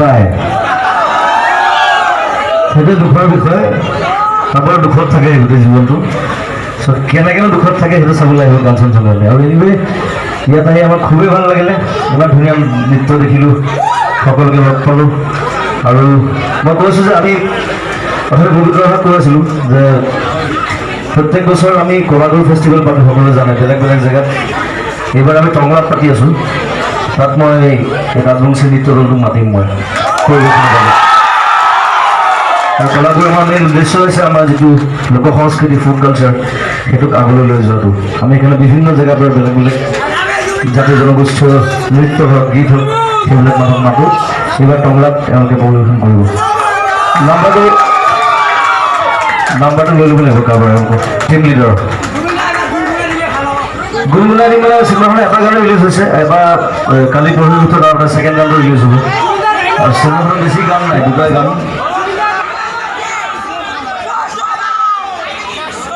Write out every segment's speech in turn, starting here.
নাপায় সেইটো দুখৰ বিষয় আপোনাৰ দুখত থাকে গোটেই জীৱনটো চ' কেনেকৈ দুখত থাকে সেইটো চাবলৈ আহিব গান চান চাবলৈ আৰু এনিৱে ইয়াত আহি আমাৰ খুবেই ভাল লাগিলে ইমান ধুনীয়া নৃত্য দেখিলোঁ সকলোকে লগ পালোঁ আৰু মই কৈছোঁ যে আমি অথনি পবিত্ৰ ভাষাত কৈ আছিলোঁ যে প্ৰত্যেক বছৰ আমি কলাগুৰু ফেষ্টিভেল পাতোঁ সকলোৱে জানে বেলেগ বেলেগ জেগাত এইবাৰ আমি টংলাত পাতি আছোঁ তাত মই এই ৰাজবংশী নৃত্য দলটোক মাতিম মই পৰিৱেশনৰ বাবে আৰু কলাগুৰু আমাৰ মেইন উদ্দেশ্য হৈছে আমাৰ যিটো লোক সংস্কৃতি ফুড কালচাৰ সেইটোক আগলৈ লৈ যোৱাটো আমি সেইকাৰণে বিভিন্ন জেগাৰ পৰা বেলেগ বেলেগ জাতি জনগোষ্ঠীয় নৃত্য হওক গীত হওক সেইবিলাক মানুহক মাতোঁ এইবাৰ টংলাত তেওঁলোকে পৰিৱেশন কৰিব নাম্বাৰটো লৈ ল'ব লাগিব কাৰোবাৰ টিম লিডাৰ গুণগুণানী মানে চিনেমাখন এটা গানে ৰিলিজ হৈছে এবাৰ কালি পৰহিৰ ভিতৰত আৰু ছেকেণ্ড গানটো ৰিলিজ হ'ব আৰু চিনেমাখনত বেছি গান নাই দুটাই গান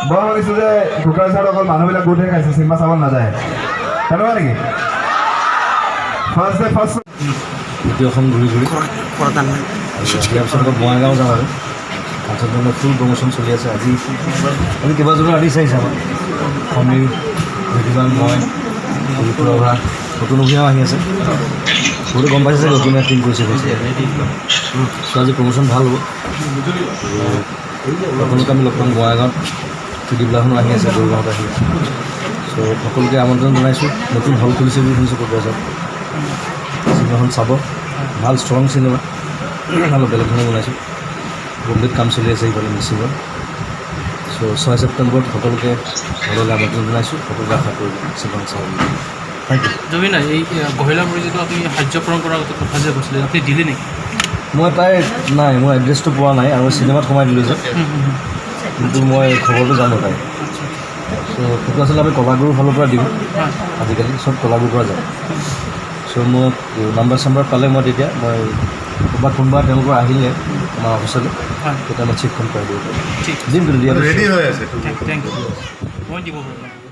মই ভাবিছোঁ যে কুকাৰ চাউল অকল মানুহবিলাক গোটহে খাইছে চিনেমা চাব নাযায় তেনেকুৱা নেকি ফাৰ্ষ্ট দ্বিতীয়খন ঘূৰি ঘূৰি ইয়াৰ পিছত আকৌ বঙাইগাঁও যাম আৰু তাৰপিছত মানে ফুল প্ৰমোশ্যন চলি আছে আজি কেইবাজনো আৰ্টিষ্ট আহিছে আমাৰ সমীৰ জ্যোতিবান মই ৰভা নতুন অভিনয় আহি আছে বহুতে গম পাইছে যে নতুন টিম কৰিছে চ' আজি প্ৰমোশ্যন ভাল হ'ব সকলোকে আমি লগ পাম বঙাইগাঁৱত চুটিবিলাখনো আহি আছে গৰুগাঁৱত আহি আছে চ' সকলোকে আমন্ত্ৰণ জনাইছোঁ নতুন হল খুলিছে বুলি শুনিছোঁ কোকৰাঝাৰত চিনেমাখন চাব ভাল ষ্ট্ৰং চিনেমা অলপ বেলেগ ধৰণে বনাইছোঁ বম্বেত কাম চলি আছে এইফালে মিচিঙত চ' 6 ছেপ্টেম্বৰত সকলোকে ঘৰলৈ আমন্ত্ৰণ জনাইছোঁ সকলোকে আশা কৰিলোঁ চিনেমাখন চাব থেংক ইউ জুবিন এই গহিলাপুৰী যিটো আপুনি সাহায্য প্ৰদান কৰাৰ কথা যে কৈছিলে আপুনি দিলে নেকি মই তাইৰ নাই মোৰ এড্ৰেছটো পোৱা নাই আৰু চিনেমাত সোমাই দিলোঁ যে কিন্তু মই খবৰটো জানো তাই চ' সেইটো আচলতে আমি কলাগুৰুৰ ফালৰ পৰা দিওঁ আজিকালি চব কলাগুৰুৰ পৰা যায় চ' মোক নাম্বাৰ চাম্বাৰ পালে মই তেতিয়া মই কোনোবা তেওঁলোকৰ আহিলে আমাৰ অফিচলৈ তেতিয়া মই চেকখন কৰাই দিব পাৰিম দিম কিন্তু দিয়া ৰেডি হৈ আছে থেংক ইউ মই দিব পাৰিম